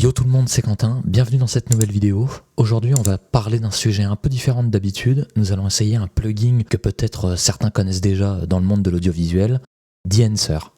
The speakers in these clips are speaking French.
Yo tout le monde, c'est Quentin, bienvenue dans cette nouvelle vidéo. Aujourd'hui on va parler d'un sujet un peu différent d'habitude. Nous allons essayer un plugin que peut-être certains connaissent déjà dans le monde de l'audiovisuel, Enhancer.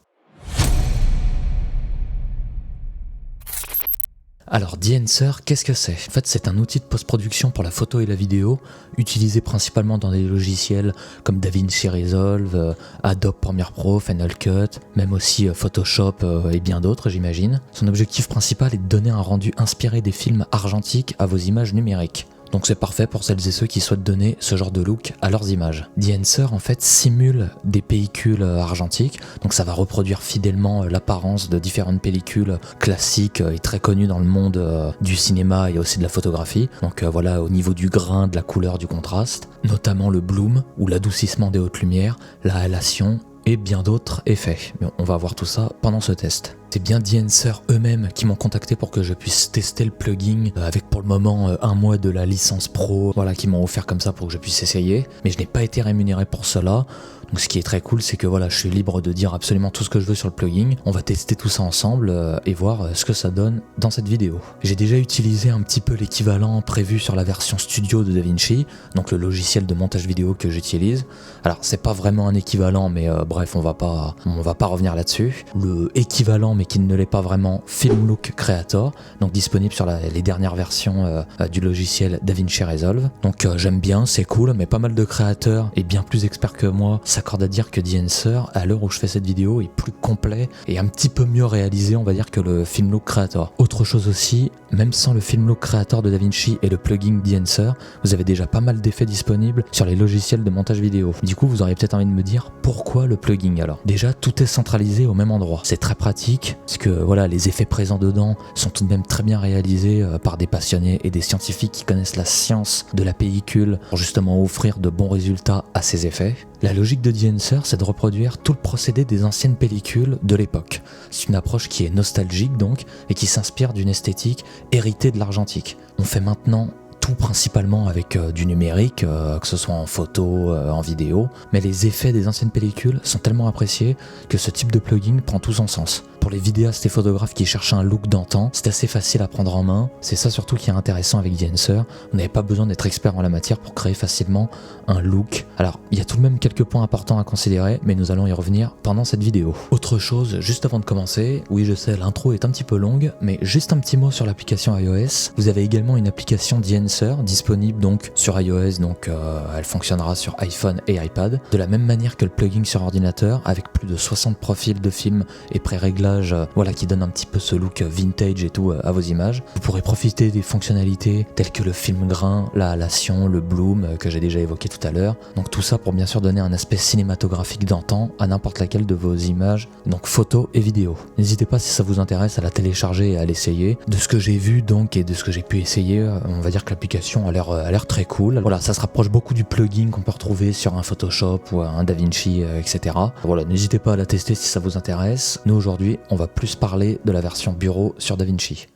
Alors Enhancer, qu'est-ce que c'est? En fait c'est un outil de post-production pour la photo et la vidéo, utilisé principalement dans des logiciels comme DaVinci Resolve, Adobe Premiere Pro, Final Cut, même aussi Photoshop et bien d'autres j'imagine. Son objectif principal est de donner un rendu inspiré des films argentiques à vos images numériques. Donc c'est parfait pour celles et ceux qui souhaitent donner ce genre de look à leurs images. Enhancer en fait simule des pellicules argentiques, donc ça va reproduire fidèlement l'apparence de différentes pellicules classiques et très connues dans le monde du cinéma et aussi de la photographie. Donc voilà, au niveau du grain, de la couleur, du contraste, notamment le bloom ou l'adoucissement des hautes lumières, la halation et bien d'autres effets. Mais on va voir tout ça pendant ce test. C'est bien Enhancer eux-mêmes qui m'ont contacté pour que je puisse tester le plugin avec pour le moment un mois de la licence pro, voilà, qui m'ont offert comme ça pour que je puisse essayer. Mais je n'ai pas été rémunéré pour cela. Donc ce qui est très cool, c'est que voilà, je suis libre de dire absolument tout ce que je veux sur le plugin. On va tester tout ça ensemble et voir ce que ça donne dans cette vidéo. J'ai déjà utilisé un petit peu l'équivalent prévu sur la version studio de DaVinci, donc le logiciel de montage vidéo que j'utilise. Alors c'est pas vraiment un équivalent, mais bref, on va pas revenir là-dessus. Le équivalent, mais qui ne l'est pas vraiment, Filmlook Creator, donc disponible sur les dernières versions du logiciel DaVinci Resolve. Donc j'aime bien, c'est cool, mais pas mal de créateurs et bien plus experts que moi s'accordent à dire que Enhancer, à l'heure où je fais cette vidéo, est plus complet et un petit peu mieux réalisé, on va dire, que le Filmlook Creator. Autre chose aussi, même sans le Filmlook Creator de DaVinci et le plugin Enhancer, vous avez déjà pas mal d'effets disponibles sur les logiciels de montage vidéo. Du coup, vous auriez peut-être envie de me dire pourquoi le plugin alors? Déjà, tout est centralisé au même endroit. C'est très pratique, parce que voilà, les effets présents dedans sont tout de même très bien réalisés par des passionnés et des scientifiques qui connaissent la science de la pellicule pour justement offrir de bons résultats à ces effets. La logique de Enhancer, c'est de reproduire tout le procédé des anciennes pellicules de l'époque. C'est une approche qui est nostalgique donc, et qui s'inspire d'une esthétique héritée de l'argentique. On fait maintenant tout principalement avec du numérique, que ce soit en photo, en vidéo, mais les effets des anciennes pellicules sont tellement appréciés que ce type de plugin prend tout son sens. Pour les vidéastes et photographes qui cherchent un look d'antan, c'est assez facile à prendre en main. C'est ça surtout qui est intéressant avec Enhancer. Vous n'avez pas besoin d'être expert en la matière pour créer facilement un look. Alors, il y a tout de même quelques points importants à considérer, mais nous allons y revenir pendant cette vidéo. Autre chose, juste avant de commencer, oui je sais, l'intro est un petit peu longue, mais juste un petit mot sur l'application iOS. Vous avez également une application Enhancer disponible donc sur iOS, donc elle fonctionnera sur iPhone et iPad, de la même manière que le plugin sur ordinateur, avec plus de 60 profils de films et pré-réglages, voilà, qui donne un petit peu ce look vintage et tout à vos images. Vous pourrez profiter des fonctionnalités telles que le film grain, la halation, le bloom que j'ai déjà évoqué tout à l'heure. Donc tout ça pour bien sûr donner un aspect cinématographique d'antan à n'importe laquelle de vos images, donc photos et vidéos. N'hésitez pas si ça vous intéresse à la télécharger et à l'essayer. De ce que j'ai vu donc et de ce que j'ai pu essayer, on va dire que l'application a l'air très cool. Voilà, ça se rapproche beaucoup du plugin qu'on peut retrouver sur un Photoshop ou un DaVinci, etc. Voilà, n'hésitez pas à la tester si ça vous intéresse. Nous aujourd'hui, on va plus parler de la version bureau sur DaVinci.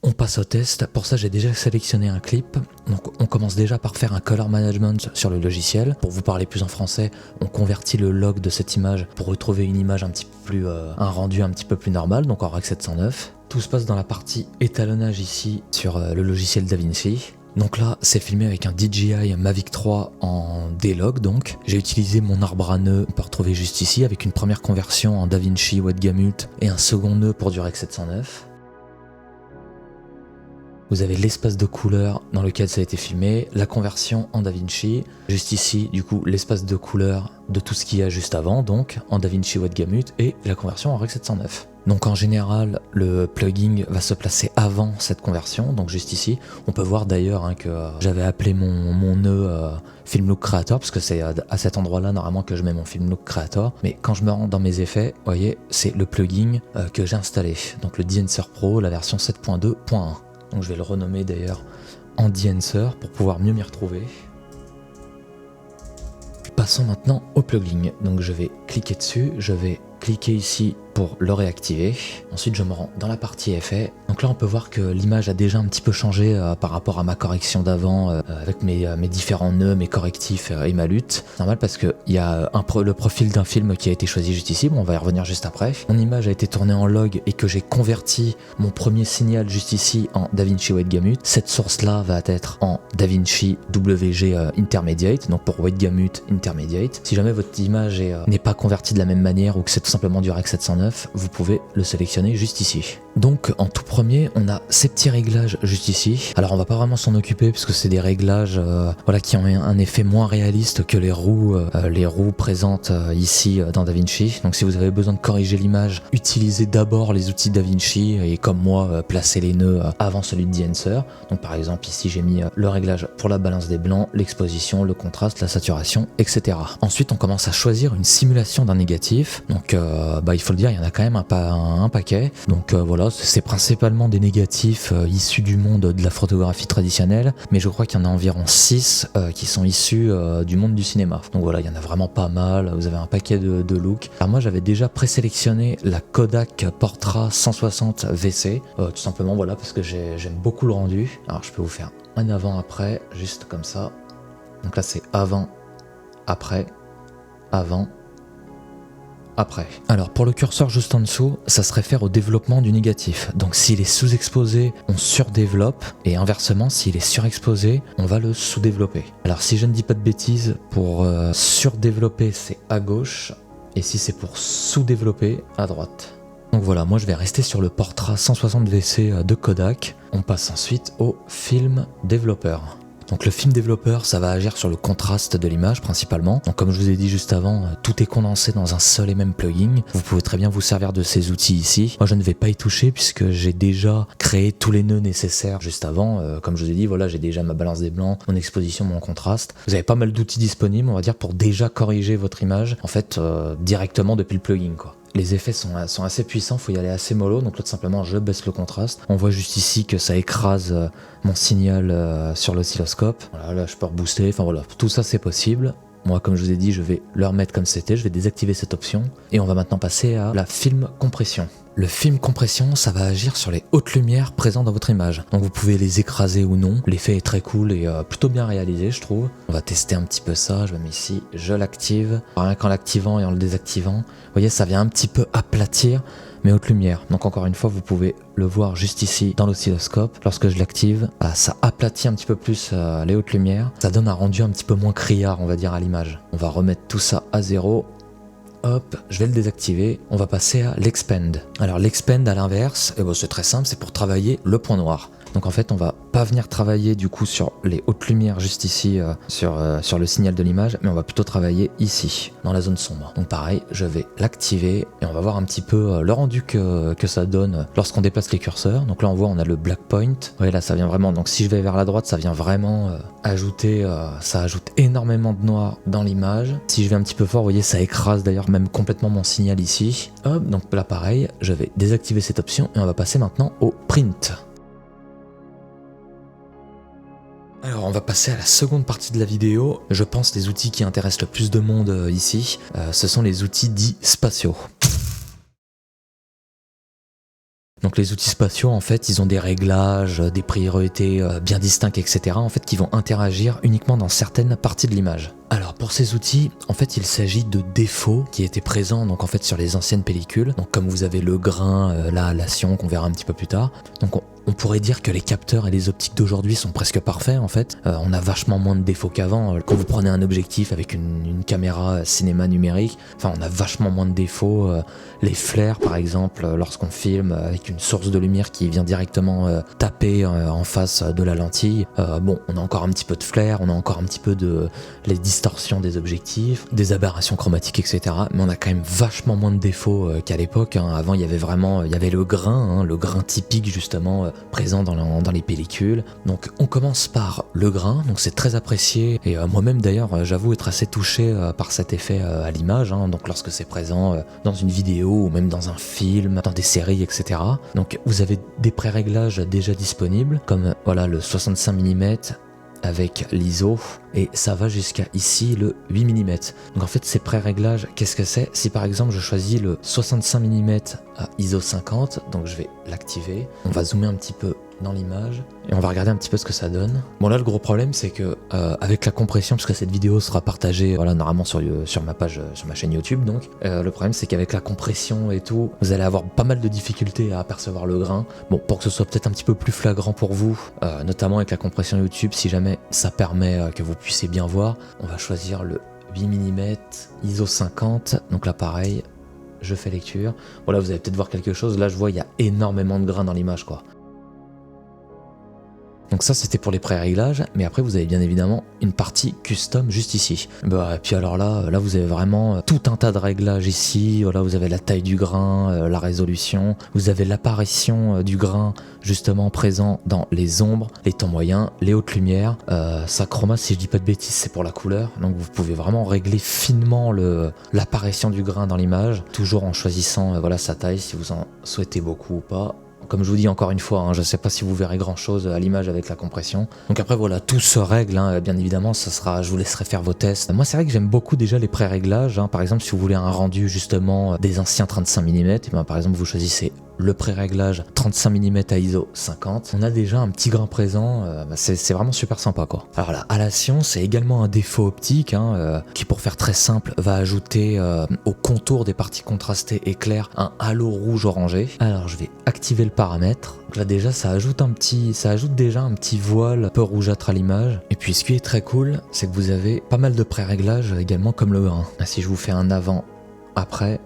On passe au test. Pour ça, j'ai déjà sélectionné un clip. Donc, on commence déjà par faire un color management sur le logiciel. Pour vous parler plus en français, on convertit le log de cette image pour retrouver une image un petit peu plus, un rendu un petit peu plus normal, donc en Rec 709. Tout se passe dans la partie étalonnage ici sur le logiciel DaVinci. Donc là, c'est filmé avec un DJI Mavic 3 en D-Log donc. J'ai utilisé mon arbre à nœuds, on peut retrouver juste ici, avec une première conversion en DaVinci Wet Gamut et un second nœud pour du Rec 709. Vous avez l'espace de couleur dans lequel ça a été filmé, la conversion en DaVinci, juste ici, du coup, l'espace de couleur de tout ce qu'il y a juste avant, donc en DaVinci Wet Gamut, et la conversion en Rec 709. Donc en général, le plugin va se placer avant cette conversion, donc juste ici. On peut voir d'ailleurs que j'avais appelé mon nœud Filmlook Creator, parce que c'est à cet endroit-là normalement que je mets mon Filmlook Creator. Mais quand je me rends dans mes effets, vous voyez, c'est le plugin que j'ai installé. Donc le Enhancer Pro, la version 7.2.1. Donc je vais le renommer d'ailleurs en Enhancer pour pouvoir mieux m'y retrouver. Passons maintenant au plugin. Donc je vais cliquer dessus, je vais cliquer ici pour le réactiver. Ensuite je me rends dans la partie effet. Donc là on peut voir que l'image a déjà un petit peu changé par rapport à ma correction d'avant avec mes différents nœuds, mes correctifs et ma lutte. C'est normal parce qu'il y a le profil d'un film qui a été choisi juste ici, bon, on va y revenir juste après. Mon image a été tournée en log et que j'ai converti mon premier signal juste ici en DaVinci Wide Gamut. Cette source là va être en DaVinci WG Intermediate, donc pour Wide Gamut Intermediate. Si jamais votre image n'est pas convertie de la même manière ou que c'est tout simplement du Rec 709, vous pouvez le sélectionner juste ici. Donc en tout premier, on a ces petits réglages juste ici. Alors on va pas vraiment s'en occuper puisque c'est des réglages voilà, qui ont un effet moins réaliste que les roues présentes ici dans DaVinci. Donc si vous avez besoin de corriger l'image, utilisez d'abord les outils DaVinci et comme moi, placez les nœuds avant celui de The-Answer. Donc par exemple ici j'ai mis le réglage pour la balance des blancs, l'exposition, le contraste, la saturation, etc. Ensuite on commence à choisir une simulation d'un négatif. Donc il faut le dire, il y en a quand même un paquet. Donc voilà, c'est principalement des négatifs issus du monde de la photographie traditionnelle, mais je crois qu'il y en a environ 6 qui sont issus du monde du cinéma. Donc voilà, il y en a vraiment pas mal, vous avez un paquet de looks. Alors moi j'avais déjà présélectionné la Kodak Portra 160 VC, tout simplement voilà parce que j'aime beaucoup le rendu. Alors je peux vous faire un avant-après, juste comme ça. Donc là c'est avant, après, avant, après. Alors pour le curseur juste en dessous, ça se réfère au développement du négatif. Donc s'il est sous-exposé, on surdéveloppe et inversement, s'il est surexposé, on va le sous-développer. Alors si je ne dis pas de bêtises, pour surdévelopper c'est à gauche et si c'est pour sous-développer, à droite. Donc voilà, moi je vais rester sur le Portra 160 VC de Kodak. On passe ensuite au film développeur. Donc le film développeur, ça va agir sur le contraste de l'image principalement. Donc comme je vous ai dit juste avant, tout est condensé dans un seul et même plugin. Vous pouvez très bien vous servir de ces outils ici. Moi je ne vais pas y toucher puisque j'ai déjà créé tous les nœuds nécessaires juste avant. Comme je vous ai dit, voilà, j'ai déjà ma balance des blancs, mon exposition, mon contraste. Vous avez pas mal d'outils disponibles, on va dire, pour déjà corriger votre image, en fait, directement depuis le plugin, quoi. Les effets sont assez puissants, faut y aller assez mollo, donc là tout simplement je baisse le contraste. On voit juste ici que ça écrase mon signal sur l'oscilloscope. Voilà, là je peux rebooster, enfin voilà, tout ça c'est possible. Moi comme je vous ai dit, je vais le remettre comme c'était, je vais désactiver cette option. Et on va maintenant passer à la film compression. Le film compression, ça va agir sur les hautes lumières présentes dans votre image. Donc vous pouvez les écraser ou non. L'effet est très cool et plutôt bien réalisé, je trouve. On va tester un petit peu ça. Je vais mettre ici, je l'active. Rien qu'en l'activant et en le désactivant, vous voyez, ça vient un petit peu aplatir mes hautes lumières. Donc encore une fois, vous pouvez le voir juste ici dans l'oscilloscope. Lorsque je l'active, ça aplatit un petit peu plus les hautes lumières. Ça donne un rendu un petit peu moins criard, on va dire, à l'image. On va remettre tout ça à 0. Hop, je vais le désactiver, on va passer à l'expand. Alors l'expand à l'inverse, c'est très simple, c'est pour travailler le point noir. Donc en fait on va pas venir travailler du coup sur les hautes lumières juste ici sur le signal de l'image, mais on va plutôt travailler ici, dans la zone sombre. Donc pareil, je vais l'activer et on va voir un petit peu le rendu que ça donne lorsqu'on déplace les curseurs. Donc là on voit on a le black point, ouais là ça vient vraiment, donc si je vais vers la droite ça vient vraiment ajouter, ça ajoute énormément de noir dans l'image. Si je vais un petit peu fort, vous voyez ça écrase d'ailleurs même complètement mon signal ici. Hop, donc là pareil, je vais désactiver cette option et on va passer maintenant au print. Alors on va passer à la seconde partie de la vidéo. Je pense les outils qui intéressent le plus de monde ici, ce sont les outils dits spatiaux. Donc les outils spatiaux, en fait, ils ont des réglages, des priorités bien distinctes, etc. En fait, qui vont interagir uniquement dans certaines parties de l'image. Alors pour ces outils, en fait, il s'agit de défauts qui étaient présents donc en fait sur les anciennes pellicules. Donc comme vous avez le grain, la halation qu'on verra un petit peu plus tard. Donc on pourrait dire que les capteurs et les optiques d'aujourd'hui sont presque parfaits en fait. On a vachement moins de défauts qu'avant. Quand vous prenez un objectif avec une caméra cinéma numérique, enfin on a vachement moins de défauts. Les flares par exemple, lorsqu'on filme avec une source de lumière qui vient directement taper en face de la lentille, bon on a encore un petit peu de flair, on a encore un petit peu de les distorsions des objectifs, des aberrations chromatiques, etc. Mais on a quand même vachement moins de défauts qu'à l'époque. Avant, il y avait le grain typique justement présent dans les pellicules. Donc, on commence par le grain. Donc, c'est très apprécié. Et moi-même d'ailleurs, j'avoue être assez touché par cet effet à l'image. Donc, lorsque c'est présent dans une vidéo ou même dans un film, dans des séries, etc. Donc, vous avez des pré-réglages déjà disponibles, comme voilà le 65 mm. Avec l'ISO et ça va jusqu'à ici le 8 mm. Donc en fait ces pré-réglages, qu'est-ce que c'est? Si par exemple je choisis le 65 mm à ISO 50, donc je vais l'activer, on va zoomer un petit peu dans l'image et on va regarder un petit peu ce que ça donne. Bon là le gros problème c'est que avec la compression, parce que cette vidéo sera partagée voilà, normalement sur ma page, sur ma chaîne YouTube, donc le problème c'est qu'avec la compression et tout, vous allez avoir pas mal de difficultés à apercevoir le grain. Bon, pour que ce soit peut-être un petit peu plus flagrant pour vous, notamment avec la compression YouTube, si jamais ça permet que vous puissiez bien voir, on va choisir le 8 mm ISO 50, donc là pareil, je fais lecture. Voilà, vous allez peut-être voir quelque chose, là je vois il y a énormément de grains dans l'image quoi. Donc ça c'était pour les pré-réglages, mais après vous avez bien évidemment une partie custom juste ici. Et puis alors là vous avez vraiment tout un tas de réglages ici. Voilà, vous avez la taille du grain, la résolution, vous avez l'apparition du grain justement présent dans les ombres, les temps moyens, les hautes lumières. Ça chroma, si je dis pas de bêtises, c'est pour la couleur. Donc vous pouvez vraiment régler finement l'apparition du grain dans l'image, toujours en choisissant voilà sa taille si vous en souhaitez beaucoup ou pas. Comme je vous dis encore une fois, hein, je ne sais pas si vous verrez grand chose à l'image avec la compression. Donc après voilà, tout se règle, hein, bien évidemment, je vous laisserai faire vos tests. Moi c'est vrai que j'aime beaucoup déjà les pré-réglages, hein. Par exemple si vous voulez un rendu justement des anciens 35 mm, et ben, par exemple vous choisissez le pré-réglage 35 mm à ISO 50, on a déjà un petit grain présent, c'est vraiment super sympa quoi. Alors la halation c'est également un défaut optique hein, qui pour faire très simple va ajouter au contour des parties contrastées et claires un halo rouge orangé. Alors je vais activer le paramètre, donc là déjà ça ajoute déjà un petit voile un peu rougeâtre à l'image. Et puis ce qui est très cool c'est que vous avez pas mal de pré-réglages également comme le grain. Si je vous fais un avant, après,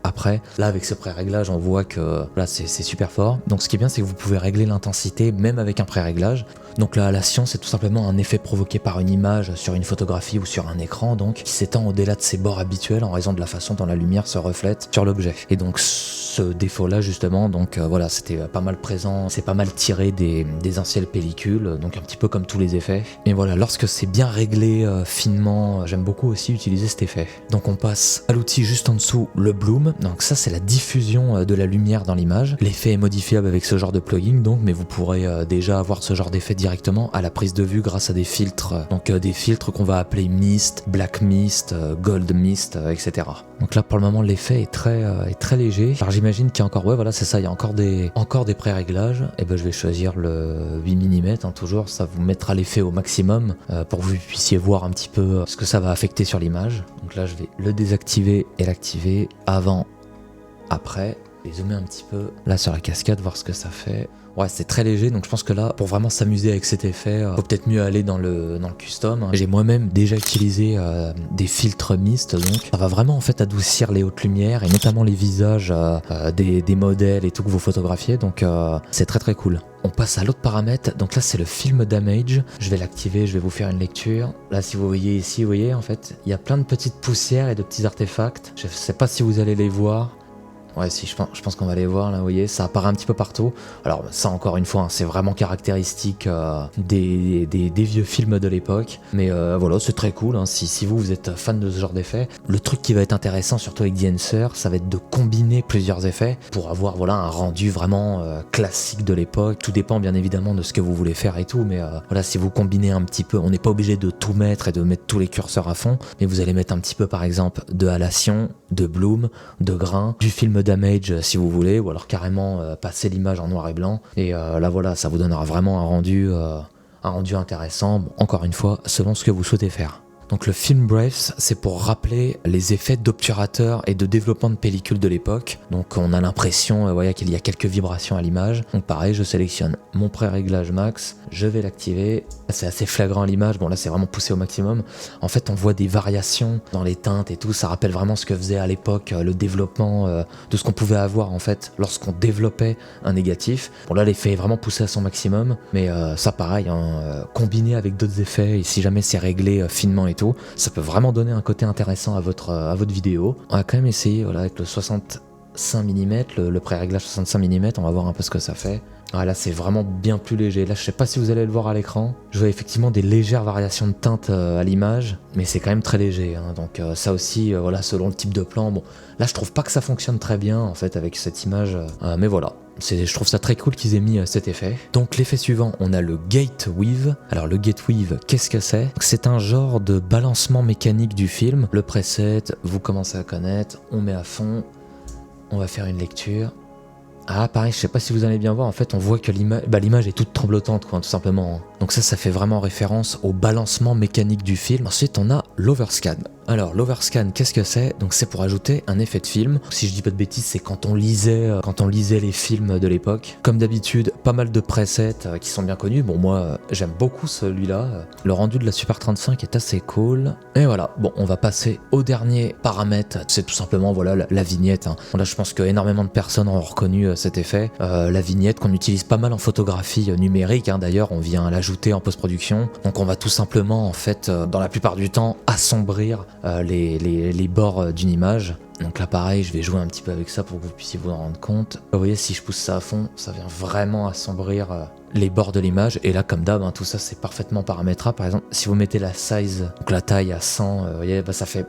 après, là avec ce pré-réglage on voit que là c'est super fort. Donc ce qui est bien c'est que vous pouvez régler l'intensité même avec un pré-réglage. Donc la halation c'est tout simplement un effet provoqué par une image sur une photographie ou sur un écran, donc qui s'étend au-delà de ses bords habituels en raison de la façon dont la lumière se reflète sur l'objet. Et donc ce défaut là justement, donc voilà, c'était pas mal présent, c'est pas mal tiré des anciennes pellicules, donc un petit peu comme tous les effets. Et voilà, lorsque c'est bien réglé finement, j'aime beaucoup aussi utiliser cet effet. Donc on passe à l'outil juste en dessous, le bloom. Donc ça c'est la diffusion de la lumière dans l'image. L'effet est modifiable avec ce genre de plugin donc, mais vous pourrez déjà avoir ce genre d'effet directement à la prise de vue grâce à des filtres. Donc des filtres qu'on va appeler mist, black mist, gold mist, etc. Donc là pour le moment l'effet est très léger. Alors j'imagine qu'il y a encore, ouais voilà c'est ça, il y a encore des pré-réglages. Et ben je vais choisir le 8 mm hein, toujours, ça vous mettra l'effet au maximum pour que vous puissiez voir un petit peu ce que ça va affecter sur l'image. Donc là je vais le désactiver et l'activer, avant, après, et zoomer un petit peu là sur la cascade, voir ce que ça fait. Ouais, c'est très léger, donc je pense que là, pour vraiment s'amuser avec cet effet, faut peut-être mieux aller dans le custom. J'ai moi-même déjà utilisé des filtres mist, donc ça va vraiment en fait adoucir les hautes lumières et notamment les visages des modèles et tout que vous photographiez, donc c'est très cool. On passe à l'autre paramètre, donc là c'est le film damage. Je vais l'activer, je vais vous faire une lecture. Là si vous voyez ici, vous voyez en fait, il y a plein de petites poussières et de petits artefacts. Je sais pas si vous allez les voir. Ouais, si, je pense qu'on va les voir là, vous voyez, ça apparaît un petit peu partout. Alors ça encore une fois, hein, c'est vraiment caractéristique des vieux films de l'époque. Mais voilà, c'est très cool, hein, si vous êtes fan de ce genre d'effets. Le truc qui va être intéressant, surtout avec The Enhancer, ça va être de combiner plusieurs effets pour avoir voilà, un rendu vraiment classique de l'époque. Tout dépend bien évidemment de ce que vous voulez faire et tout, mais voilà, si vous combinez un petit peu, on n'est pas obligé de tout mettre et de mettre tous les curseurs à fond, mais vous allez mettre un petit peu par exemple de halation, de bloom, de grain, du film damage si vous voulez, ou alors carrément passer l'image en noir et blanc, et là voilà, ça vous donnera vraiment un rendu intéressant, bon, encore une fois selon ce que vous souhaitez faire. Donc le film breaths, c'est pour rappeler les effets d'obturateur et de développement de pellicule de l'époque. Donc on a l'impression voilà, qu'il y a quelques vibrations à l'image. Donc pareil, je sélectionne mon pré-réglage max, je vais l'activer. C'est assez flagrant à l'image, bon là c'est vraiment poussé au maximum. En fait on voit des variations dans les teintes et tout, ça rappelle vraiment ce que faisait à l'époque le développement de ce qu'on pouvait avoir en fait lorsqu'on développait un négatif. Bon là l'effet est vraiment poussé à son maximum, mais ça pareil, hein, combiné avec d'autres effets, et si jamais c'est réglé finement et tout, ça peut vraiment donner un côté intéressant à votre vidéo. On va quand même essayer voilà, avec le 65 mm, le pré-réglage 65 mm, on va voir un peu ce que ça fait. Ah, là c'est vraiment bien plus léger, là je sais pas si vous allez le voir à l'écran, je vois effectivement des légères variations de teinte à l'image, mais c'est quand même très léger, hein. Donc ça aussi, voilà, selon le type de plan, bon, là je trouve pas que ça fonctionne très bien en fait avec cette image, mais voilà. Je trouve ça très cool qu'ils aient mis cet effet. Donc l'effet suivant, on a le Gate Weave. Alors le Gate Weave, qu'est-ce que c'est? C'est un genre de balancement mécanique du film. Le preset, vous commencez à connaître, on met à fond, on va faire une lecture. Ah pareil, je sais pas si vous allez bien voir, en fait on voit que l'image est toute tremblotante quoi, tout simplement. Donc ça fait vraiment référence au balancement mécanique du film. Ensuite on a l'overscan. Alors l'overscan, qu'est-ce que c'est? Donc c'est pour ajouter un effet de film. Si je dis pas de bêtises, c'est quand on lisait les films de l'époque. Comme d'habitude, pas mal de presets qui sont bien connus. Bon moi j'aime beaucoup celui-là. Le rendu de la Super 35 est assez cool. Et voilà, bon on va passer au dernier paramètre. C'est tout simplement voilà la vignette. Hein. Là je pense que énormément de personnes ont reconnu cet effet. La vignette qu'on utilise pas mal en photographie numérique. Hein. D'ailleurs on vient l'ajouter en post-production. Donc on va tout simplement en fait dans la plupart du temps assombrir les bords d'une image. Donc là pareil, je vais jouer un petit peu avec ça pour que vous puissiez vous en rendre compte. Vous voyez, si je pousse ça à fond, ça vient vraiment assombrir les bords de l'image. Et là comme d'hab, hein, tout ça c'est parfaitement paramétrable. Par exemple, si vous mettez la size, donc la taille à 100, vous voyez, ça fait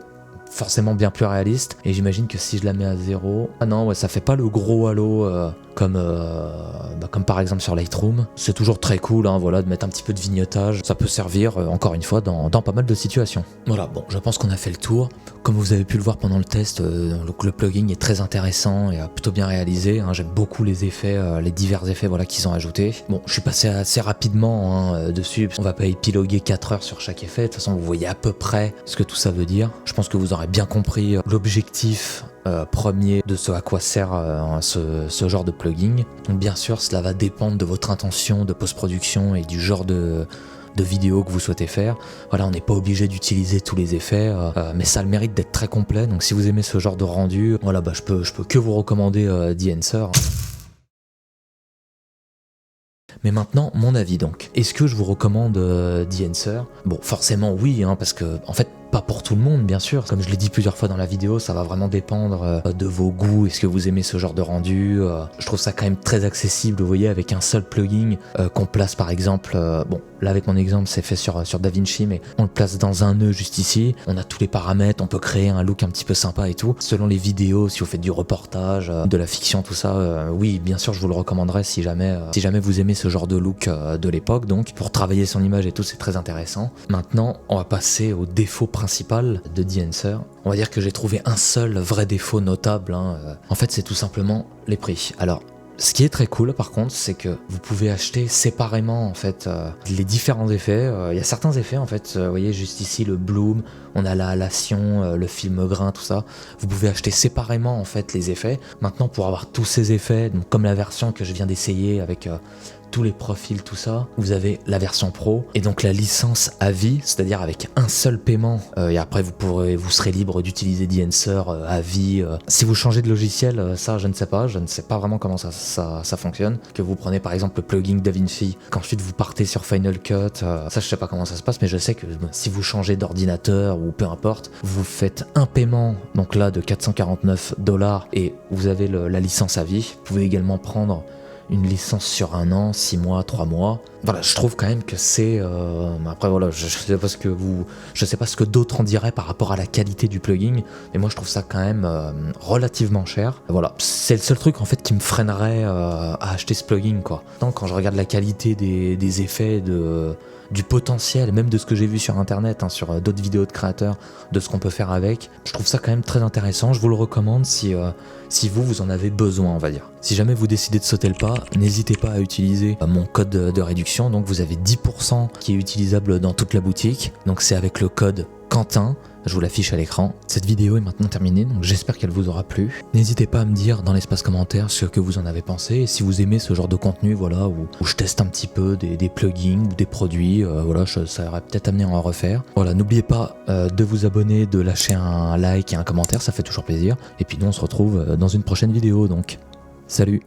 forcément bien plus réaliste. Et j'imagine que si je la mets à 0, ah non, ouais, ça fait pas le gros halo comme par exemple sur Lightroom. C'est toujours très cool hein, voilà, de mettre un petit peu de vignettage. Ça peut servir encore une fois dans pas mal de situations. Voilà, bon, je pense qu'on a fait le tour. Comme vous avez pu le voir pendant le test, le plugin est très intéressant et plutôt bien réalisé. Hein. J'aime beaucoup les effets, les divers effets voilà, qu'ils ont ajoutés. Bon, je suis passé assez rapidement dessus. On va pas épiloguer 4 heures sur chaque effet. De toute façon, vous voyez à peu près ce que tout ça veut dire. Je pense que vous aurez bien compris l'objectif premier de ce à quoi sert ce genre de plugin. Donc bien sûr cela va dépendre de votre intention de post-production et du genre de vidéo que vous souhaitez faire. Voilà, on n'est pas obligé d'utiliser tous les effets, mais ça a le mérite d'être très complet. Donc si vous aimez ce genre de rendu, voilà, je peux que vous recommander The-Enhancer. Mais maintenant, mon avis donc. Est-ce que je vous recommande The-Enhancer? Bon, forcément oui, hein, parce que en fait, pas pour tout le monde bien sûr, comme je l'ai dit plusieurs fois dans la vidéo, ça va vraiment dépendre de vos goûts, est-ce que vous aimez ce genre de rendu. Je trouve ça quand même très accessible, vous voyez, avec un seul plugin qu'on place par exemple, bon là avec mon exemple c'est fait sur DaVinci, mais on le place dans un nœud juste ici, on a tous les paramètres, on peut créer un look un petit peu sympa et tout, selon les vidéos, si vous faites du reportage, de la fiction, tout ça, oui bien sûr je vous le recommanderais si jamais vous aimez ce genre de look de l'époque, donc pour travailler son image et tout c'est très intéressant. Maintenant on va passer aux défauts principal de The-Enhancer. On va dire que j'ai trouvé un seul vrai défaut notable. Hein. En fait, c'est tout simplement les prix. Alors, ce qui est très cool, par contre, c'est que vous pouvez acheter séparément en fait les différents effets. Il y a certains effets en fait. Vous voyez juste ici le bloom, on a la halation, le film grain, tout ça. Vous pouvez acheter séparément en fait les effets. Maintenant, pour avoir tous ces effets, donc comme la version que je viens d'essayer avec tous les profils, tout ça, vous avez la version pro et donc la licence à vie, c'est-à-dire avec un seul paiement et après vous serez libre d'utiliser The-Enhancer à vie. Si vous changez de logiciel, ça je ne sais pas vraiment comment ça fonctionne, que vous prenez par exemple le plugin DaVinci, qu'ensuite vous partez sur Final Cut, ça je sais pas comment ça se passe, mais je sais que si vous changez d'ordinateur ou peu importe, vous faites un paiement, donc là de 449$ et vous avez la licence à vie. Vous pouvez également prendre une licence sur 1 an, 6 mois, 3 mois. Voilà, je trouve quand même que c'est... après voilà, je sais pas ce que d'autres en diraient par rapport à la qualité du plugin, mais moi je trouve ça quand même relativement cher. Voilà, c'est le seul truc en fait qui me freinerait à acheter ce plugin quoi. Donc, quand je regarde la qualité des effets, du potentiel, même de ce que j'ai vu sur internet, hein, sur d'autres vidéos de créateurs, de ce qu'on peut faire avec, je trouve ça quand même très intéressant. Je vous le recommande si vous en avez besoin, on va dire. Si jamais vous décidez de sauter le pas, n'hésitez pas à utiliser mon code de réduction. Donc vous avez 10% qui est utilisable dans toute la boutique. Donc c'est avec le code Quentin. Je vous l'affiche à l'écran. Cette vidéo est maintenant terminée, donc j'espère qu'elle vous aura plu. N'hésitez pas à me dire dans l'espace commentaire ce que vous en avez pensé, et si vous aimez ce genre de contenu, voilà, où je teste un petit peu des plugins ou des produits, voilà, ça aurait peut-être amené à en refaire. Voilà, n'oubliez pas de vous abonner, de lâcher un like et un commentaire, ça fait toujours plaisir. Et puis nous on se retrouve dans une prochaine vidéo, donc salut!